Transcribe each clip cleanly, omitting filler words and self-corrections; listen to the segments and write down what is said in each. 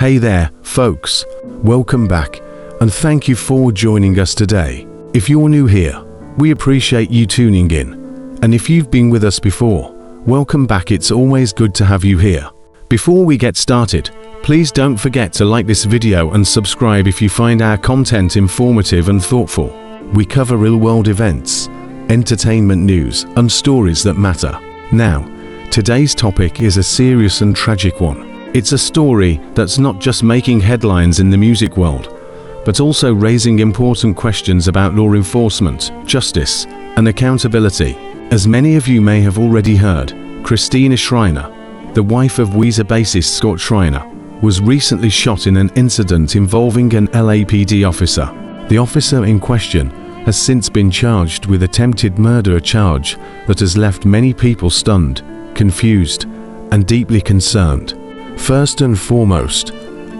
Hey there, folks. Welcome back, and thank you for joining us today. If you're new here, we appreciate you tuning in. And if you've been with us before, welcome back. It's always good to have you here. Before we get started, please don't forget to like this video and subscribe if you find our content informative and thoughtful. We cover real-world events, entertainment news, and stories that matter. Now, today's topic is a serious and tragic one. It's a story that's not just making headlines in the music world, but also raising important questions about law enforcement, justice, and accountability. As many of you may have already heard, Christina Shriner, the wife of Weezer bassist Scott Shriner, was recently shot in an incident involving an LAPD officer. The officer in question has since been charged with attempted murder, a charge that has left many people stunned, confused, and deeply concerned. First and foremost,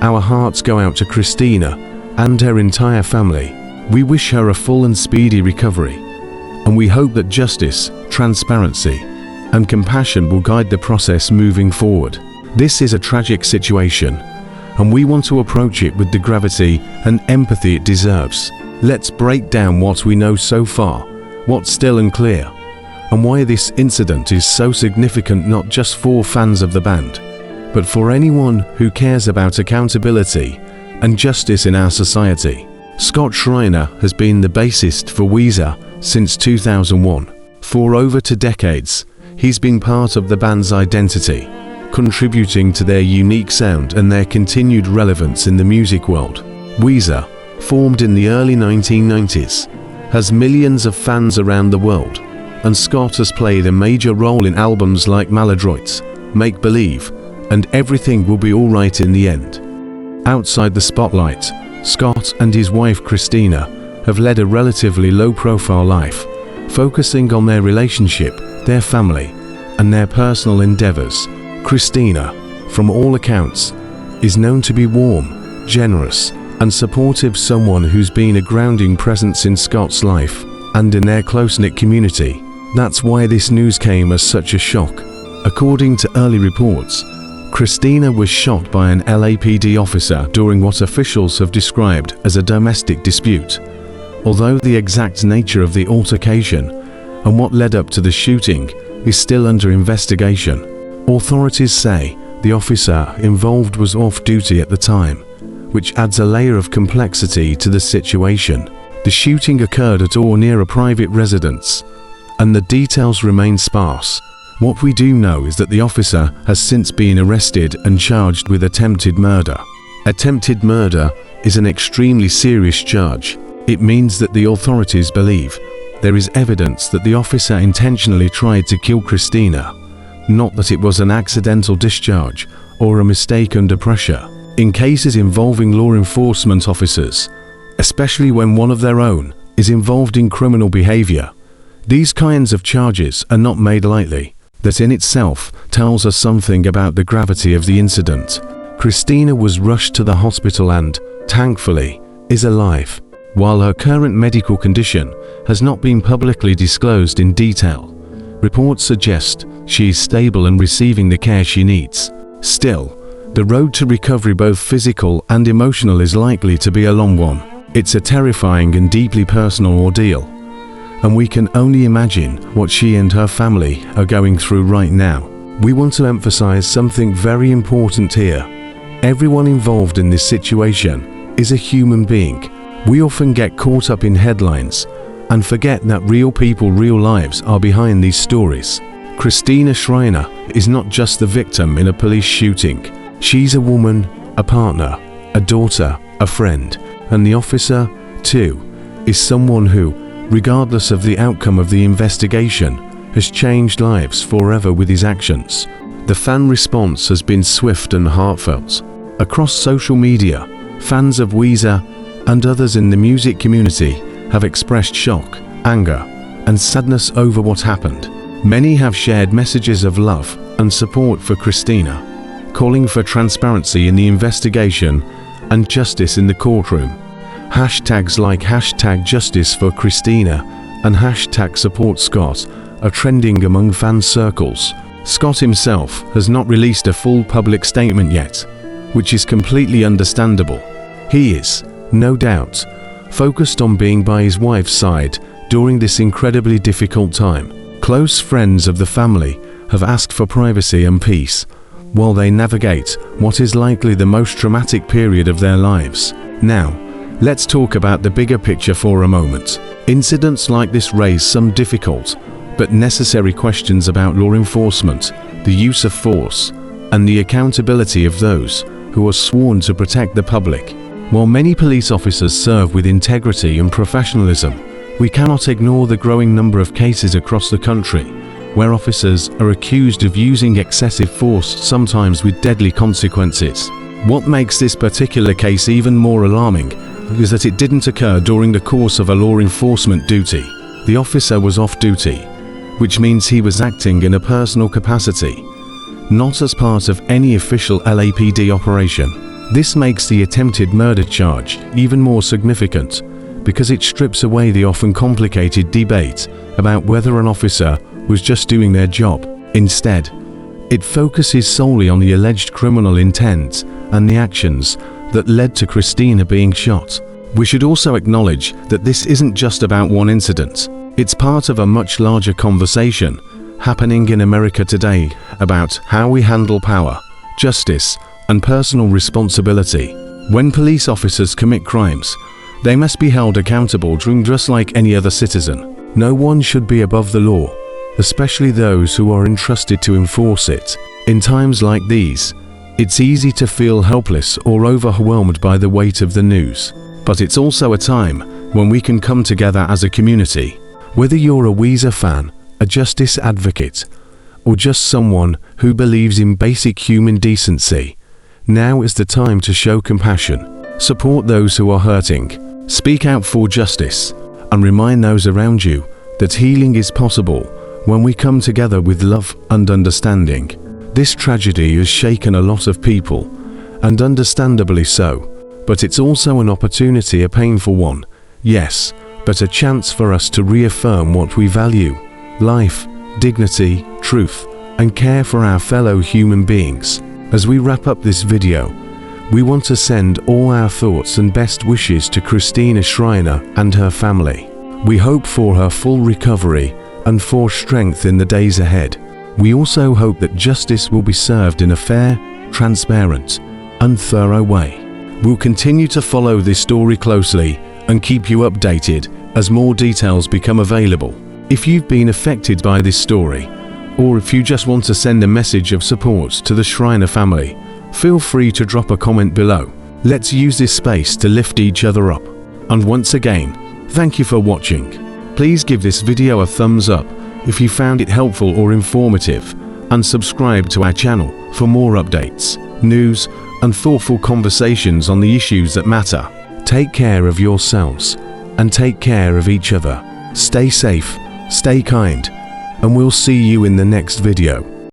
our hearts go out to Christina and her entire family. We wish her a full and speedy recovery, and we hope that justice, transparency, and compassion will guide the process moving forward. This is a tragic situation, and we want to approach it with the gravity and empathy it deserves. Let's break down what we know so far, what's still unclear, and why this incident is so significant not just for fans of the band, but for anyone who cares about accountability and justice in our society. Scott Shriner has been the bassist for Weezer since 2001. For over 2 decades, he's been part of the band's identity, contributing to their unique sound and their continued relevance in the music world. Weezer, formed in the early 1990s, has millions of fans around the world, and Scott has played a major role in albums like Maladroit, Make Believe, and Everything Will Be Alright in the End. Outside the spotlight, Scott and his wife Christina have led a relatively low-profile life, focusing on their relationship, their family, and their personal endeavors. Christina, from all accounts, is known to be warm, generous, and supportive, someone who's been a grounding presence in Scott's life and in their close-knit community. That's why this news came as such a shock. According to early reports, Christina was shot by an LAPD officer during what officials have described as a domestic dispute. Although the exact nature of the altercation and what led up to the shooting is still under investigation, authorities say the officer involved was off duty at the time, which adds a layer of complexity to the situation. The shooting occurred at or near a private residence, and the details remain sparse. What we do know is that the officer has since been arrested and charged with attempted murder. Attempted murder is an extremely serious charge. It means that the authorities believe there is evidence that the officer intentionally tried to kill Christina, not that it was an accidental discharge or a mistake under pressure. In cases involving law enforcement officers, especially when one of their own is involved in criminal behavior, these kinds of charges are not made lightly. That in itself tells us something about the gravity of the incident. Christina was rushed to the hospital and, thankfully, is alive. While her current medical condition has not been publicly disclosed in detail, reports suggest she is stable and receiving the care she needs. Still, the road to recovery, both physical and emotional, is likely to be a long one. It's a terrifying and deeply personal ordeal, and we can only imagine what she and her family are going through right now. We want to emphasize something very important here. Everyone involved in this situation is a human being. We often get caught up in headlines and forget that real people, real lives are behind these stories. Christina Shriner is not just the victim in a police shooting. She's a woman, a partner, a daughter, a friend, and the officer, too, is someone who, regardless of the outcome of the investigation, has changed lives forever with his actions. The fan response has been swift and heartfelt. Across social media, fans of Weezer and others in the music community have expressed shock, anger, and sadness over what happened. Many have shared messages of love and support for Christina, calling for transparency in the investigation and justice in the courtroom. Hashtags like #JusticeForChristina and #SupportScott are trending among fan circles. Scott himself has not released a full public statement yet, which is completely understandable. He is, no doubt, focused on being by his wife's side during this incredibly difficult time. Close friends of the family have asked for privacy and peace while they navigate what is likely the most traumatic period of their lives. Now, let's talk about the bigger picture for a moment. Incidents like this raise some difficult but necessary questions about law enforcement, the use of force, and the accountability of those who are sworn to protect the public. While many police officers serve with integrity and professionalism, we cannot ignore the growing number of cases across the country where officers are accused of using excessive force, sometimes with deadly consequences. What makes this particular case even more alarming is that it didn't occur during the course of a law enforcement duty. The officer was off duty, which means he was acting in a personal capacity, not as part of any official LAPD operation. This makes the attempted murder charge even more significant because it strips away the often complicated debate about whether an officer was just doing their job. Instead, it focuses solely on the alleged criminal intent and the actions that led to Christina being shot. We should also acknowledge that this isn't just about one incident. It's part of a much larger conversation happening in America today about how we handle power, justice, and personal responsibility. When police officers commit crimes, they must be held accountable just like any other citizen. No one should be above the law, especially those who are entrusted to enforce it. In times like these, it's easy to feel helpless or overwhelmed by the weight of the news. But it's also a time when we can come together as a community. Whether you're a Weezer fan, a justice advocate, or just someone who believes in basic human decency, now is the time to show compassion, support those who are hurting, speak out for justice, and remind those around you that healing is possible when we come together with love and understanding. This tragedy has shaken a lot of people, and understandably so, but it's also an opportunity, a painful one, yes, but a chance for us to reaffirm what we value: life, dignity, truth, and care for our fellow human beings. As we wrap up this video, we want to send all our thoughts and best wishes to Christina Shriner and her family. We hope for her full recovery and for strength in the days ahead. We also hope that justice will be served in a fair, transparent, and thorough way. We'll continue to follow this story closely and keep you updated as more details become available. If you've been affected by this story, or if you just want to send a message of support to the Shriner family, feel free to drop a comment below. Let's use this space to lift each other up. And once again, thank you for watching. Please give this video a thumbs up if you found it helpful or informative, and subscribe to our channel for more updates, news, and thoughtful conversations on the issues that matter. Take care of yourselves and take care of each other. Stay safe, stay kind, and we'll see you in the next video.